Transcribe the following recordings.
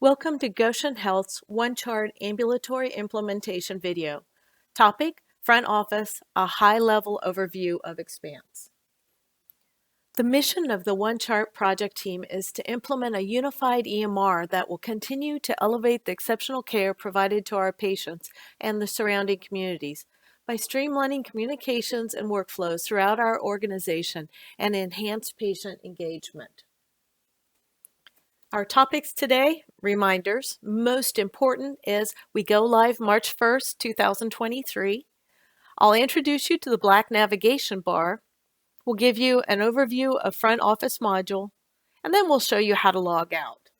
Welcome to Goshen Health's OneChart Ambulatory Implementation video. Topic, Front Office, a high-level overview of Expanse. The mission of the OneChart project team is to implement a unified EMR that will continue to elevate the exceptional care provided to our patients and the surrounding communities by streamlining communications and workflows throughout our organization and enhance patient engagement. Our topics today, reminders. Most important is we go live March 1st, 2023. I'll introduce you to the black navigation bar. We'll give you an overview of front office module, and then we'll show you how to log out.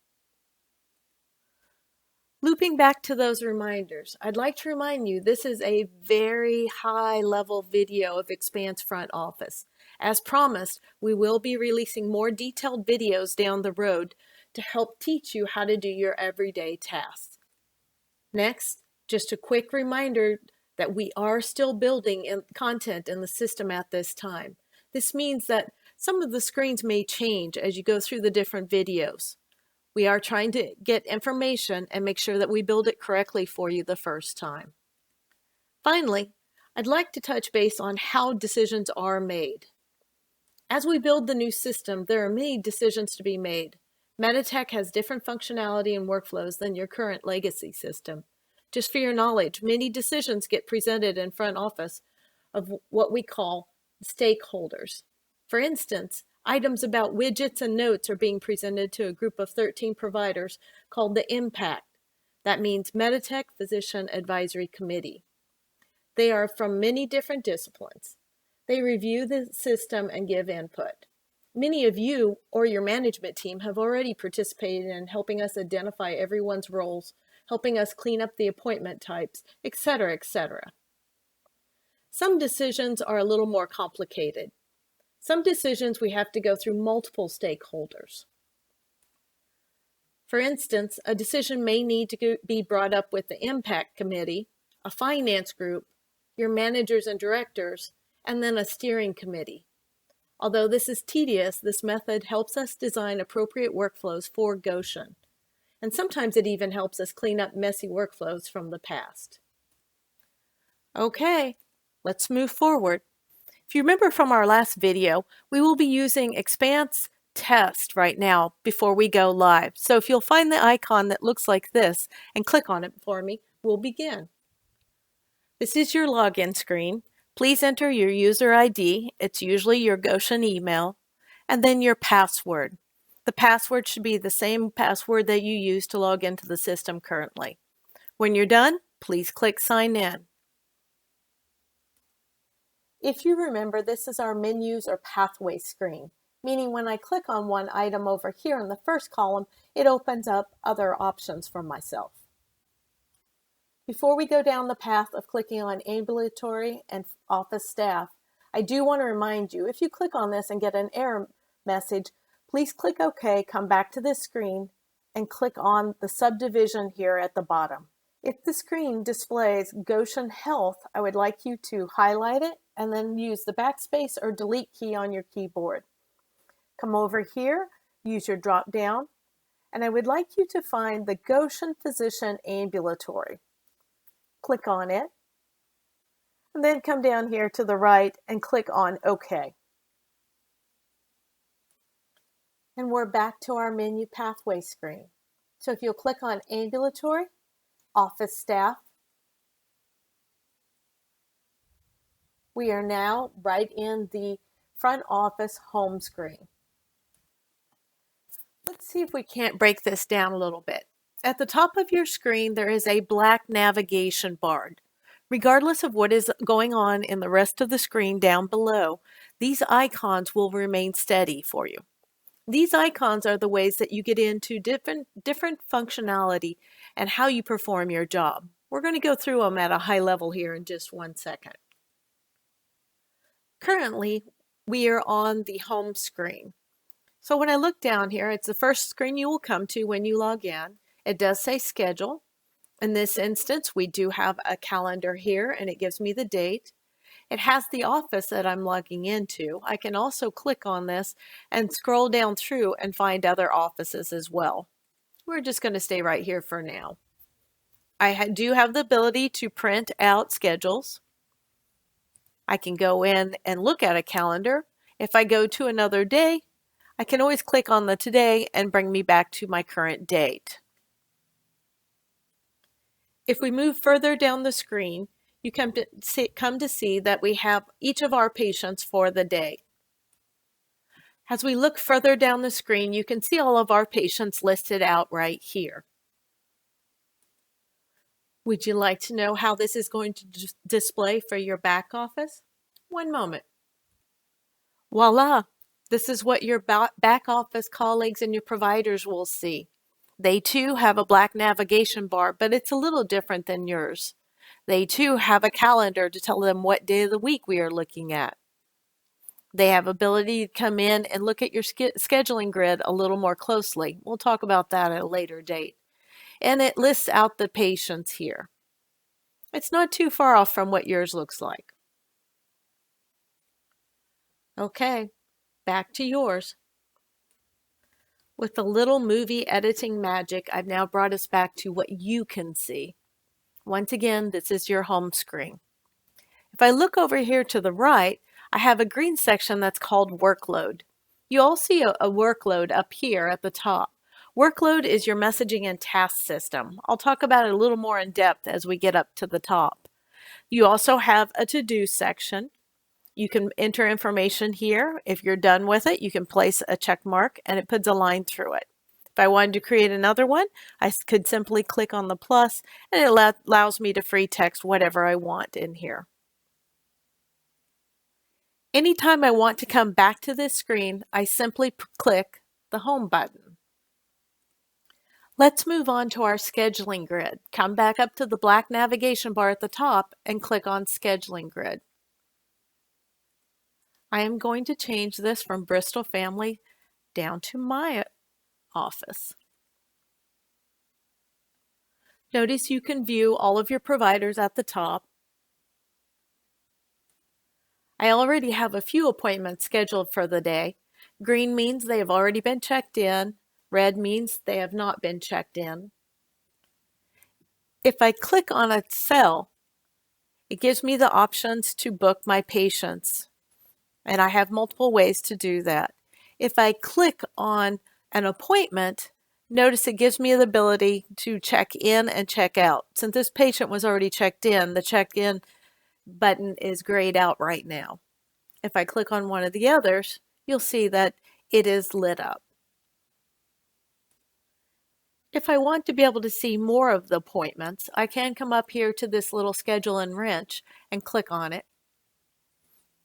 Looping back to those reminders, I'd like to remind you this is a very high-level video of Expanse Front Office. As promised, we will be releasing more detailed videos down the road to help teach you how to do your everyday tasks. Next, just a quick reminder that we are still building content in the system at this time. This means that some of the screens may change as you go through the different videos. We are trying to get information and make sure that we build it correctly for you the first time. Finally, I'd like to touch base on how decisions are made. As we build the new system, there are many decisions to be made. MEDITECH has different functionality and workflows than your current legacy system. Just for your knowledge, many decisions get presented in front office of what we call stakeholders. For instance, items about widgets and notes are being presented to a group of 13 providers called the IMPACT. That means MEDITECH Physician Advisory Committee. They are from many different disciplines. They review the system and give input. Many of you or your management team have already participated in helping us identify everyone's roles, helping us clean up the appointment types, etc., etc. Some decisions are a little more complicated. Some decisions we have to go through multiple stakeholders. For instance, a decision may need to be brought up with the impact committee, a finance group, your managers and directors, and then a steering committee. Although this is tedious, this method helps us design appropriate workflows for Goshen. And sometimes it even helps us clean up messy workflows from the past. Okay, let's move forward. If you remember from our last video, we will be using Expanse Test right now before we go live. So if you'll find the icon that looks like this and click on it for me, we'll begin. This is your login screen. Please enter your user ID, it's usually your Goshen email, and then your password. The password should be the same password that you use to log into the system currently. When you're done, please click Sign In. If you remember, this is our menus or pathway screen, meaning when I click on one item over here in the first column, it opens up other options for myself. Before we go down the path of clicking on ambulatory and office staff, I do want to remind you, if you click on this and get an error message, please click OK, come back to this screen, and click on the subdivision here at the bottom. If the screen displays Goshen Health, I would like you to highlight it and then use the backspace or delete key on your keyboard. Come over here, use your drop down, and I would like you to find the Goshen Physician Ambulatory. Click on it, and then come down here to the right and click on OK. And we're back to our menu pathway screen. So if you'll click on ambulatory, office staff, we are now right in the front office home screen. Let's see if we can't break this down a little bit. At the top of your screen, there is a black navigation bar. Regardless of what is going on in the rest of the screen down below, these icons will remain steady for you. These icons are the ways that you get into different functionality and how you perform your job. We're going to go through them at a high level here in just 1 second. Currently, we are on the home screen. So when I look down here, it's the first screen you will come to when you log in. It does say schedule. In this instance, we do have a calendar here and it gives me the date. It has the office that I'm logging into. I can also click on this and scroll down through and find other offices as well. We're just going to stay right here for now. I do have the ability to print out schedules. I can go in and look at a calendar. If I go to another day, I can always click on the today and bring me back to my current date. If we move further down the screen, you come to see that we have each of our patients for the day. As we look further down the screen, you can see all of our patients listed out right here. Would you like to know how this is going to display for your back office? One moment. Voila! This is what your back office colleagues and your providers will see. They too have a black navigation bar, but it's a little different than yours. They too have a calendar to tell them what day of the week we are looking at. They have ability to come in and look at your scheduling grid a little more closely. We'll talk about that at a later date. And it lists out the patients here. It's not too far off from what yours looks like. Okay, back to yours. With a little movie editing magic, I've now brought us back to what you can see. Once again, this is your home screen. If I look over here to the right, I have a green section that's called workload. You all see a workload up here at the top. Workload is your messaging and task system. I'll talk about it a little more in depth as we get up to the top. You also have a to-do section. You can enter information here. If you're done with it, you can place a check mark and it puts a line through it. If I wanted to create another one, I could simply click on the plus and it allows me to free text whatever I want in here. Anytime I want to come back to this screen, I simply click the home button. Let's move on to our scheduling grid. Come back up to the black navigation bar at the top and click on scheduling grid. I am going to change this from Bristol Family down to my office. Notice you can view all of your providers at the top. I already have a few appointments scheduled for the day. Green means they have already been checked in. Red means they have not been checked in. If I click on a cell, it gives me the options to book my patients, and I have multiple ways to do that. If I click on an appointment, notice it gives me the ability to check in and check out. Since this patient was already checked in, the check-in button is grayed out right now. If I click on one of the others, you'll see that it is lit up. If I want to be able to see more of the appointments, I can come up here to this little schedule and wrench and click on it.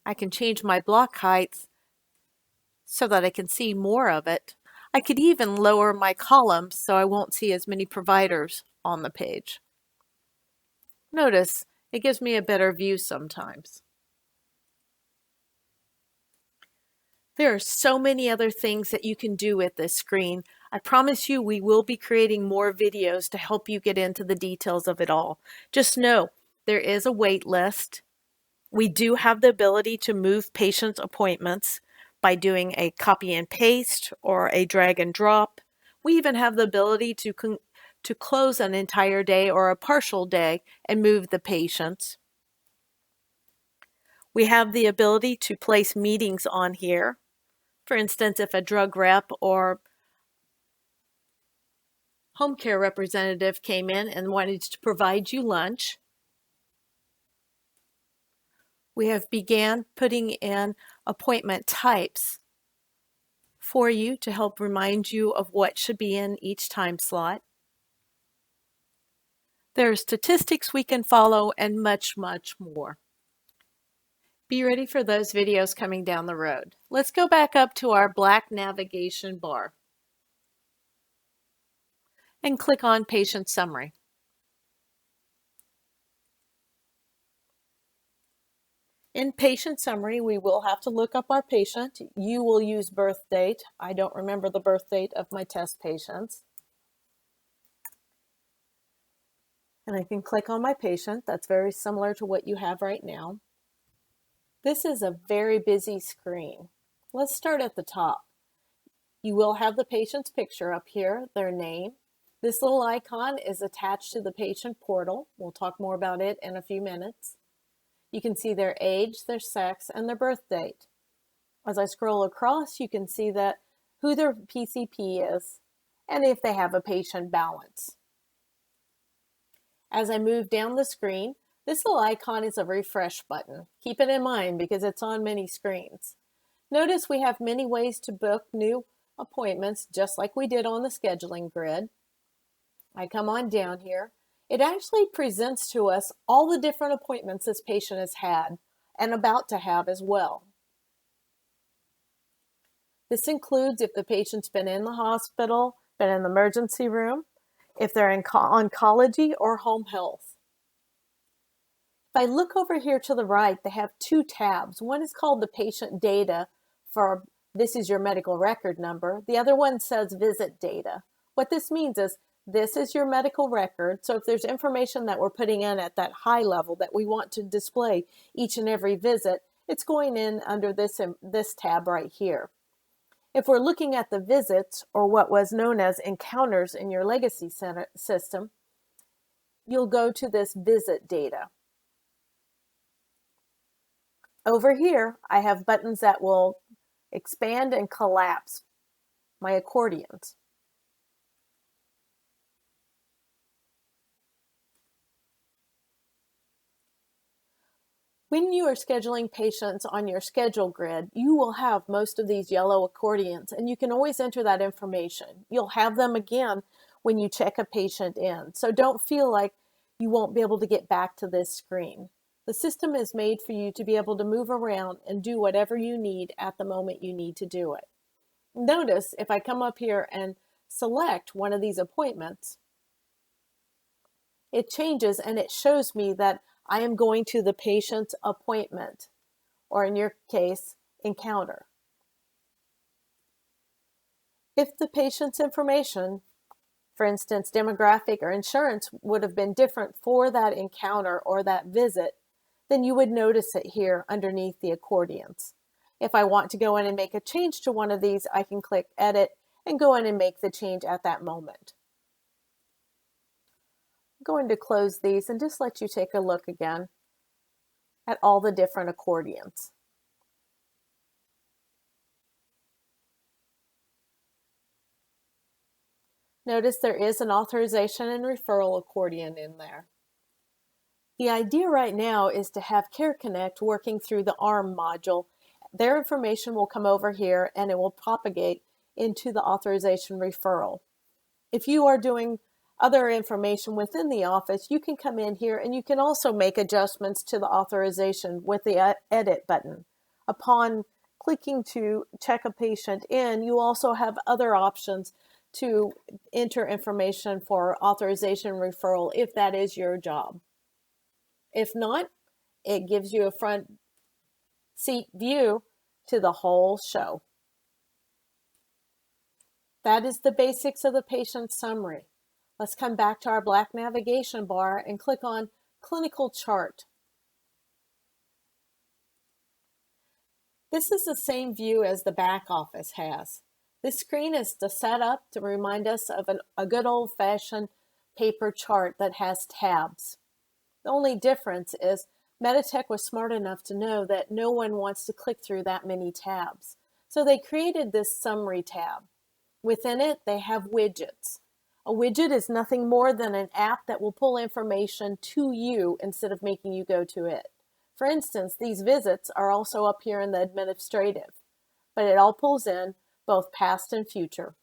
I can change my block height so that I can see more of it. I could even lower my columns so I won't see as many providers on the page. Notice it gives me a better view sometimes. There are so many other things that you can do with this screen. I promise you we will be creating more videos to help you get into the details of it all. Just know there is a wait list. We do have the ability to move patients' appointments by doing a copy and paste or a drag and drop. We even have the ability to close an entire day or a partial day and move the patients. We have the ability to place meetings on here. For instance, if a drug rep or home care representative came in and wanted to provide you lunch, we have began putting in appointment types for you to help remind you of what should be in each time slot. There are statistics we can follow and much, much more. Be ready for those videos coming down the road. Let's go back up to our black navigation bar and click on Patient Summary. In Patient Summary, we will have to look up our patient. You will use birth date. I don't remember the birth date of my test patients. And I can click on my patient. That's very similar to what you have right now. This is a very busy screen. Let's start at the top. You will have the patient's picture up here, their name, This little icon is attached to the patient portal. We'll talk more about it in a few minutes. You can see their age, their sex, and their birth date. As I scroll across, you can see that who their PCP is and if they have a patient balance. As I move down the screen, this little icon is a refresh button. Keep it in mind because it's on many screens. Notice we have many ways to book new appointments, just like we did on the scheduling grid. I come on down here. It actually presents to us all the different appointments this patient has had and about to have as well. This includes if the patient's been in the hospital, been in the emergency room, if they're in oncology or home health. If I look over here to the right, they have two tabs. One is called the patient data for this is your medical record number. The other one says visit data. What this means is this is your medical record. So if there's information that we're putting in at that high level that we want to display each and every visit, it's going in under this tab right here. If we're looking at the visits, or what was known as encounters in your legacy system, you'll go to this visit data. Over here, I have buttons that will expand and collapse my accordions. When you are scheduling patients on your schedule grid, you will have most of these yellow accordions, and you can always enter that information. You'll have them again when you check a patient in, so don't feel like you won't be able to get back to this screen. The system is made for you to be able to move around and do whatever you need at the moment you need to do it. Notice if I come up here and select one of these appointments, it changes and it shows me that I am going to the patient's appointment, or in your case, encounter. If the patient's information, for instance, demographic or insurance, would have been different for that encounter or that visit, then you would notice it here underneath the accordions. If I want to go in and make a change to one of these, I can click Edit and go in and make the change at that moment. I'm going to close these and just let you take a look again at all the different accordions. Notice there is an authorization and referral accordion in there. The idea right now is to have Care Connect working through the ARM module. Their information will come over here and it will propagate into the authorization referral. If you are doing other information within the office, you can come in here and you can also make adjustments to the authorization with the edit button. Upon clicking to check a patient in, you also have other options to enter information for authorization referral if that is your job. If not, it gives you a front seat view to the whole show. That is the basics of the patient summary. Let's come back to our black navigation bar and click on Clinical Chart. This is the same view as the back office has. This screen is set up to remind us of a good old-fashioned paper chart that has tabs. The only difference is MEDITECH was smart enough to know that no one wants to click through that many tabs. So they created this summary tab. Within it, they have widgets. A widget is nothing more than an app that will pull information to you instead of making you go to it. For instance, these visits are also up here in the administrative, but it all pulls in both past and future.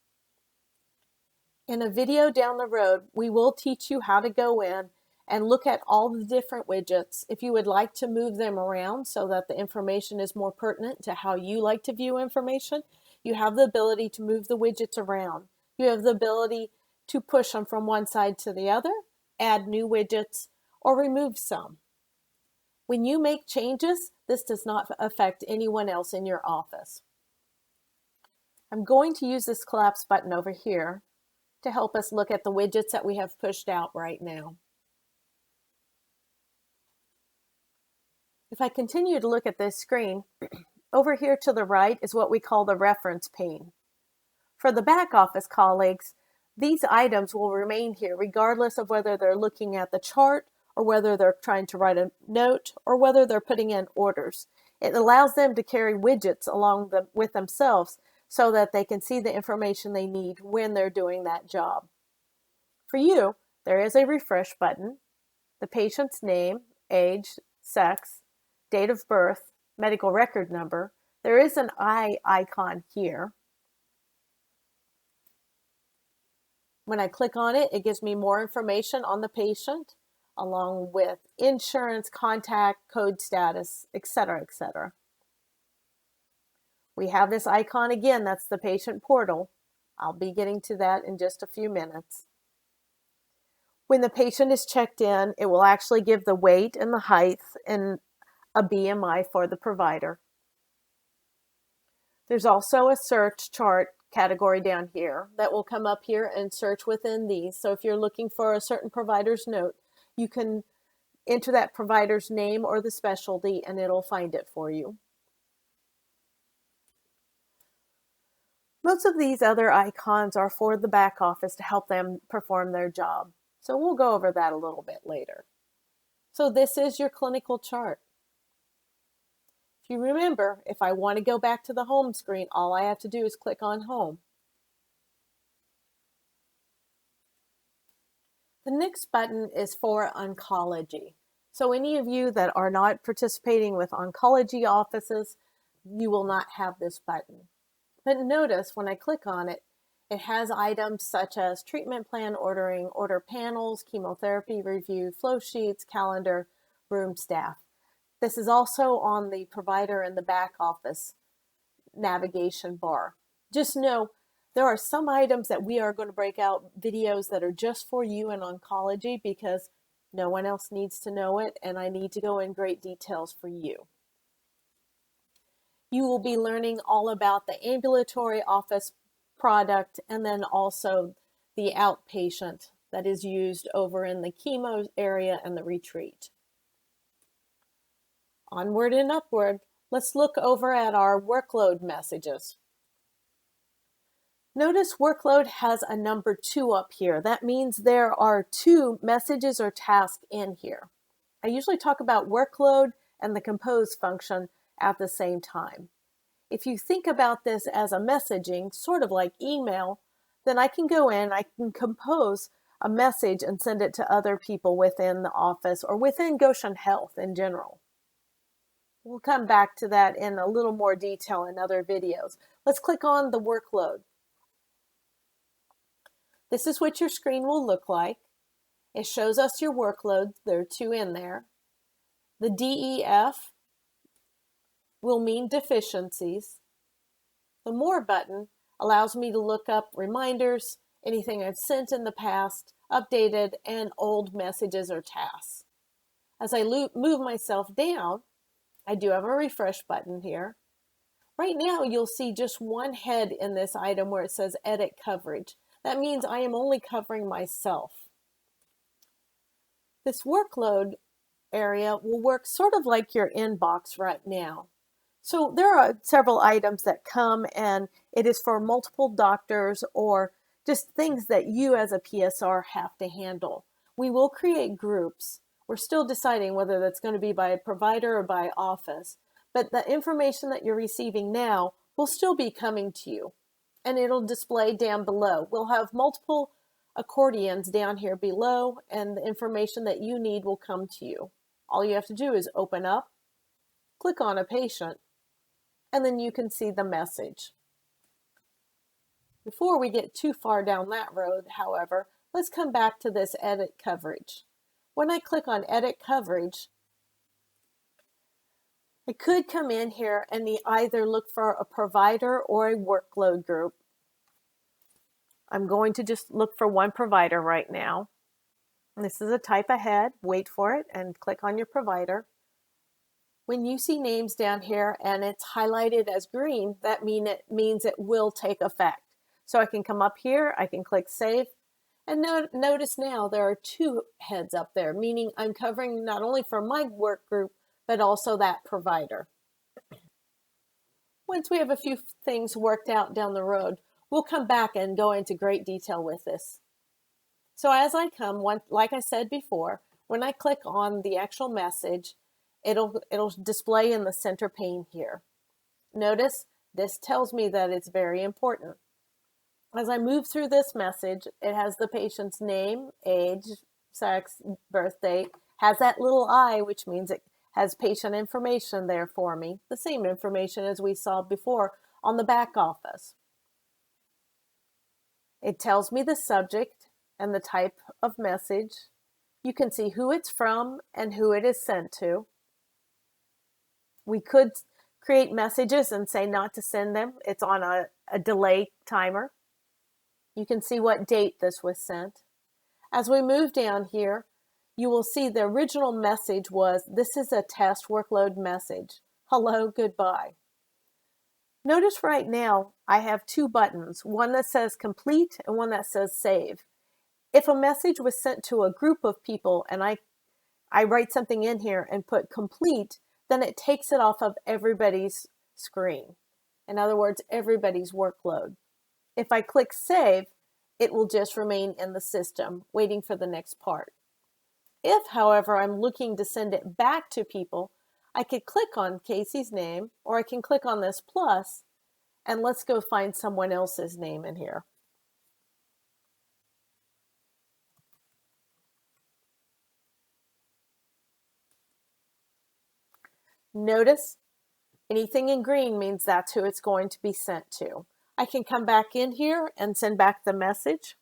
In a video down the road, we will teach you how to go in and look at all the different widgets. If you would like to move them around so that the information is more pertinent to how you like to view information, you have the ability to move the widgets around. You have the ability to push them from one side to the other, add new widgets, or remove some. When you make changes, this does not affect anyone else in your office. I'm going to use this collapse button over here to help us look at the widgets that we have pushed out right now. If I continue to look at this screen, over here to the right is what we call the reference pane. For the back office colleagues, These items will remain here regardless of whether they're looking at the chart or whether they're trying to write a note or whether they're putting in orders. It allows them to carry widgets along with themselves so that they can see the information they need when they're doing that job. For you, there is a refresh button, the patient's name, age, sex, date of birth, medical record number. There is an eye icon here. When I click on it, it gives me more information on the patient, along with insurance, contact, code status, etc., etc. We have this icon again, that's the patient portal. I'll be getting to that in just a few minutes. When the patient is checked in, it will actually give the weight and the height and a BMI for the provider. There's also a search chart category down here that will come up here and search within these. So if you're looking for a certain provider's note, you can enter that provider's name or the specialty and it'll find it for you. Most of these other icons are for the back office to help them perform their job. So we'll go over that a little bit later. So this is your clinical chart. If you remember, if I want to go back to the home screen, all I have to do is click on home. The next button is for oncology. So any of you that are not participating with oncology offices, you will not have this button. But notice when I click on it, it has items such as treatment plan ordering, order panels, chemotherapy review, flow sheets, calendar, room staff. This is also on the provider and the back office navigation bar. Just know there are some items that we are going to break out videos that are just for you in oncology because no one else needs to know it and I need to go in great details for you. You will be learning all about the ambulatory office product and then also the outpatient that is used over in the chemo area and the retreat. Onward and upward, let's look over at our workload messages. Notice workload has a number 2 up here. That means there are 2 messages or tasks in here. I usually talk about workload and the compose function at the same time. If you think about this as a messaging, sort of like email, then I can go in, I can compose a message and send it to other people within the office or within Goshen Health in general. We'll come back to that in a little more detail in other videos. Let's click on the workload. This is what your screen will look like. It shows us your workload. There are 2 in there. The DEF will mean deficiencies. The More button allows me to look up reminders, anything I've sent in the past, updated, and old messages or tasks. As I move myself down, I do have a refresh button here. Right now, you'll see just one head in this item where it says Edit Coverage. That means I am only covering myself. This workload area will work sort of like your inbox right now. So there are several items that come and it is for multiple doctors or just things that you as a PSR have to handle. We will create groups. We're still deciding whether that's going to be by a provider or by office, but the information that you're receiving now will still be coming to you and it'll display down below. We'll have multiple accordions down here below and the information that you need will come to you. All you have to do is open up, click on a patient, and then you can see the message. Before we get too far down that road, however, let's come back to this Edit Coverage. When I click on Edit Coverage, I could come in here and either look for a provider or a workload group. I'm going to just look for one provider right now. This is a type ahead, wait for it, and click on your provider. When you see names down here and it's highlighted as green, that means it will take effect. So I can come up here, I can click Save, and notice now there are 2 heads up there, meaning I'm covering not only for my work group, but also that provider. Once we have a few things worked out down the road, We'll come back and go into great detail with this. So as I come, like I said before, when I click on the actual message, it'll display in the center pane here. Notice this tells me that it's very important. As I move through this message, it has the patient's name, age, sex, birth date, has that little I, which means it has patient information there for me, the same information as we saw before on the back office. It tells me the subject and the type of message. You can see who it's from and who it is sent to. We could create messages and say not to send them. It's on a delay timer. You can see what date this was sent. As we move down here, you will see the original message was, this is a test workload message. Hello, goodbye. Notice right now I have two buttons, one that says complete and one that says save. If a message was sent to a group of people and I write something in here and put complete, then it takes it off of everybody's screen. In other words, everybody's workload. If I click save, it will just remain in the system, waiting for the next part. If, however, I'm looking to send it back to people, I could click on Casey's name, or I can click on this plus, and let's go find someone else's name in here. Notice anything in green means that's who it's going to be sent to. I can come back in here and send back the message.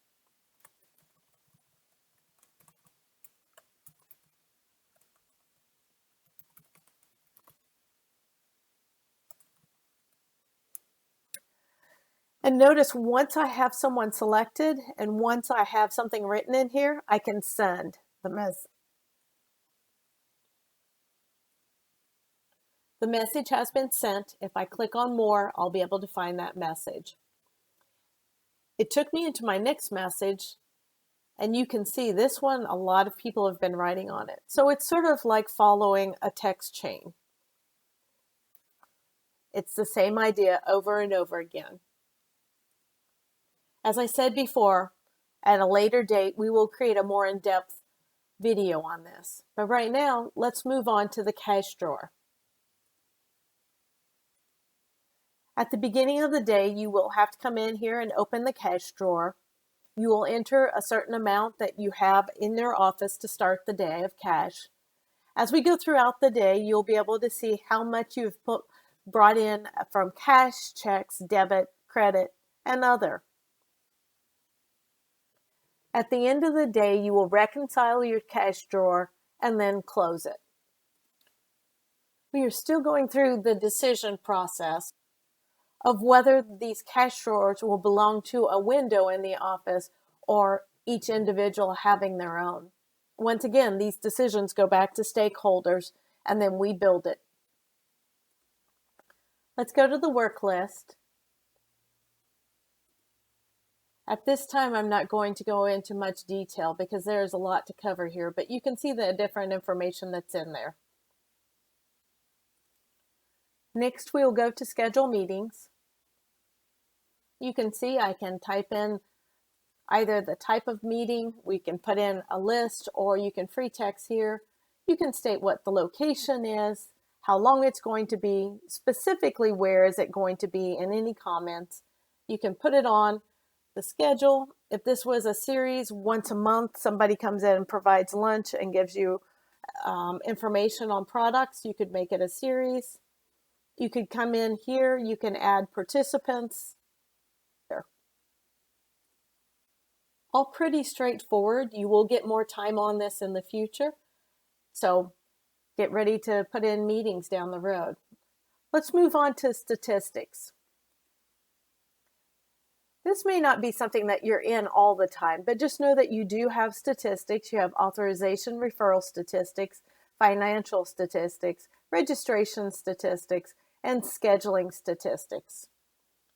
And notice once I have someone selected and once I have something written in here, I can send the message. The message has been sent. If I click on more, I'll be able to find that message. It took me into my next message, and you can see this one, a lot of people have been writing on it. So it's sort of like following a text chain. It's the same idea over and over again. As I said before, at a later date, we will create a more in-depth video on this. But right now, let's move on to the cash drawer. At the beginning of the day, you will have to come in here and open the cash drawer. You will enter a certain amount that you have in their office to start the day of cash. As we go throughout the day, you'll be able to see how much you've brought in from cash, checks, debit, credit, and other. At the end of the day, you will reconcile your cash drawer and then close it. We are still going through the decision process of whether these cash drawers will belong to a window in the office or each individual having their own. Once again, these decisions go back to stakeholders and then we build it. Let's go to the work list. At this time, I'm not going to go into much detail because there's a lot to cover here, but you can see the different information that's in there. Next, we'll go to schedule meetings. You can see I can type in either the type of meeting, we can put in a list, or you can free text here. You can state what the location is, how long it's going to be, specifically where is it going to be, and any comments. You can put it on the schedule. If this was a series, once a month, somebody comes in and provides lunch and gives you information on products, you could make it a series. You could come in here, you can add participants. All pretty straightforward. You will get more time on this in the future. So get ready to put in meetings down the road. Let's move on to statistics. This may not be something that you're in all the time, but just know that you do have statistics. You have authorization referral statistics, financial statistics, registration statistics, and scheduling statistics.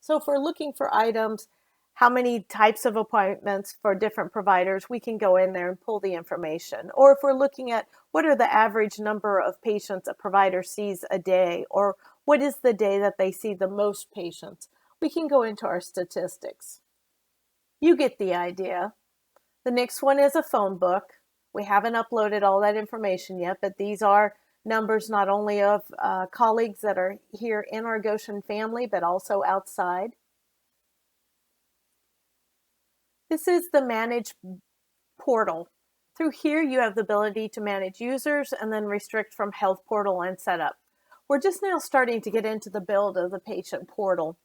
So if we're looking for items, how many types of appointments for different providers, we can go in there and pull the information. Or if we're looking at what are the average number of patients a provider sees a day, or what is the day that they see the most patients, we can go into our statistics. You get the idea. The next one is a phone book. We haven't uploaded all that information yet, but these are numbers not only of colleagues that are here in our Goshen family, but also outside. This is the Manage portal. Through here, you have the ability to manage users and then restrict from Health Portal and Setup. We're just now starting to get into the build of the patient portal.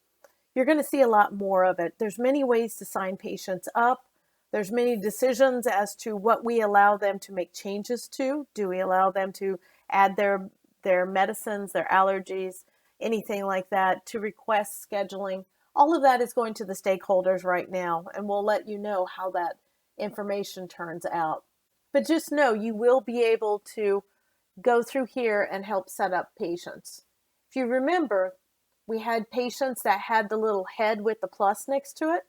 You're going to see a lot more of it. There's many ways to sign patients up. There's many decisions as to what we allow them to make changes to. Do we allow them to add their medicines, their allergies, anything like that, to request scheduling? All of that is going to the stakeholders right now, and we'll let you know how that information turns out. But just know you will be able to go through here and help set up patients. If you remember, we had patients that had the little head with the plus next to it.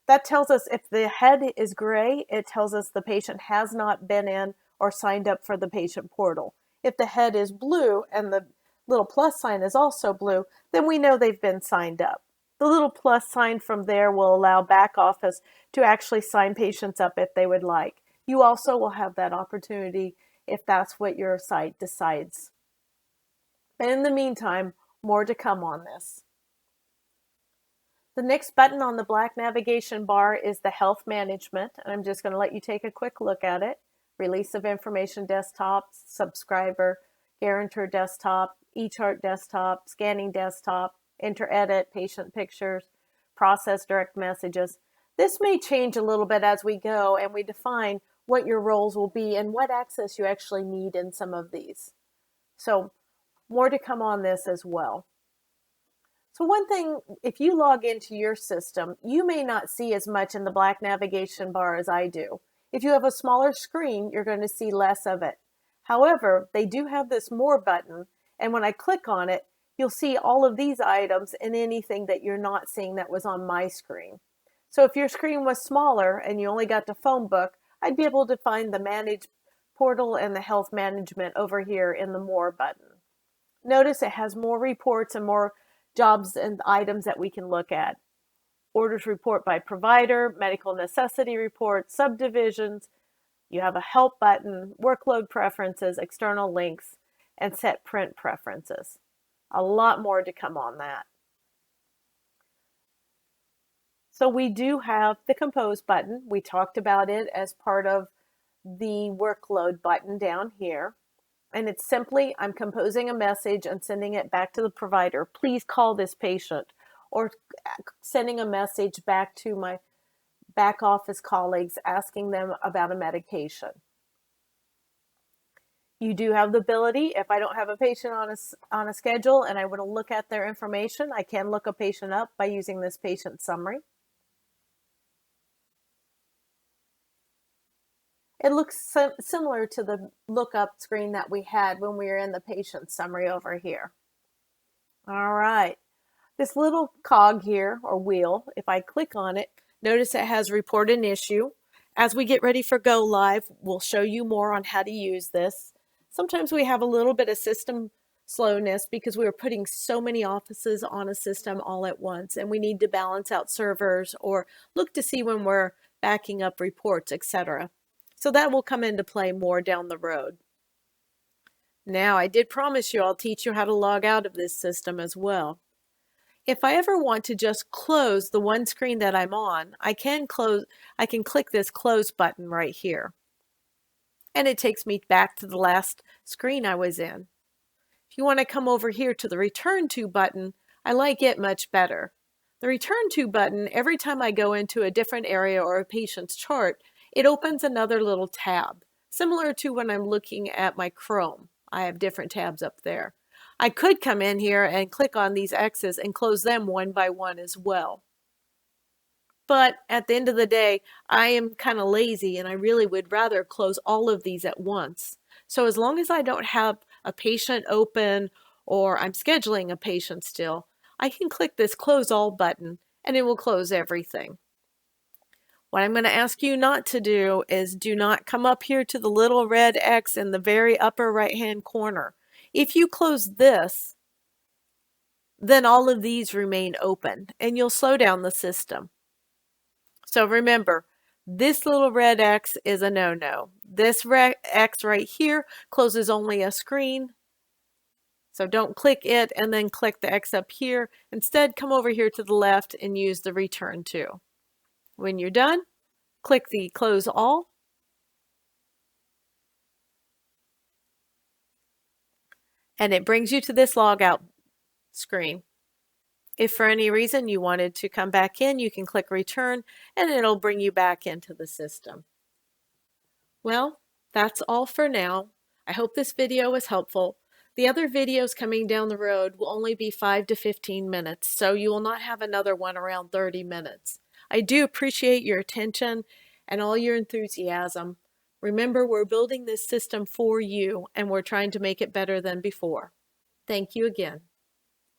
That tells us if the head is gray, it tells us the patient has not been in or signed up for the patient portal. If the head is blue and the little plus sign is also blue, then we know they've been signed up. The little plus sign from there will allow back office to actually sign patients up if they would like. You also will have that opportunity if that's what your site decides. And in the meantime, more to come on this. The next button on the black navigation bar is the health management, and I'm just going to let you take a quick look at it. Release of information desktop, subscriber, guarantor desktop, eChart desktop, scanning desktop, enter edit, patient pictures, process direct messages. This may change a little bit as we go and we define what your roles will be and what access you actually need in some of these. So more to come on this as well. So one thing, if you log into your system, you may not see as much in the black navigation bar as I do. If you have a smaller screen, you're going to see less of it. However, they do have this More button, and when I click on it, you'll see all of these items and anything that you're not seeing that was on my screen. So if your screen was smaller and you only got the phone book, I'd be able to find the Manage portal and the health management over here in the More button. Notice it has more reports and more jobs and items that we can look at. Orders report by provider, medical necessity report, subdivisions. You have a help button, workload preferences, external links, and set print preferences. A lot more to come on that. So we do have the compose button. We talked about it as part of the workload button down here. And it's simply, I'm composing a message and sending it back to the provider. Please call this patient, or sending a message back to my back office colleagues asking them about a medication. You do have the ability, if I don't have a patient on a schedule and I want to look at their information, I can look a patient up by using this patient summary. It looks similar to the lookup screen that we had when we were in the patient summary over here. All right, this little cog here, or wheel, if I click on it, notice it has report an issue. As we get ready for go live, we'll show you more on how to use this. Sometimes we have a little bit of system slowness because we are putting so many offices on a system all at once, and we need to balance out servers or look to see when we're backing up reports, etc. So that will come into play more down the road. Now, I did promise you I'll teach you how to log out of this system as well. If I ever want to just close the one screen that I'm on, I can click this close button right here. And it takes me back to the last screen I was in. If you want to come over here to the return to button, I like it much better. The return to button, every time I go into a different area or a patient's chart, it opens another little tab, similar to when I'm looking at my Chrome. I have different tabs up there. I could come in here and click on these X's and close them one by one as well. But at the end of the day, I am kind of lazy and I really would rather close all of these at once. So as long as I don't have a patient open or I'm scheduling a patient still, I can click this close all button and it will close everything. What I'm going to ask you not to do is do not come up here to the little red X in the very upper right hand corner. If you close this, then all of these remain open and you'll slow down the system. So remember, this little red X is a no-no. This red X right here closes only a screen. So don't click it and then click the X up here. Instead, come over here to the left and use the return to. When you're done, click the close all. And it brings you to this logout screen. If for any reason you wanted to come back in, you can click return and it'll bring you back into the system. Well, that's all for now. I hope this video was helpful. The other videos coming down the road will only be 5 to 15 minutes, so you will not have another one around 30 minutes. I do appreciate your attention and all your enthusiasm. Remember, we're building this system for you, and we're trying to make it better than before. Thank you again.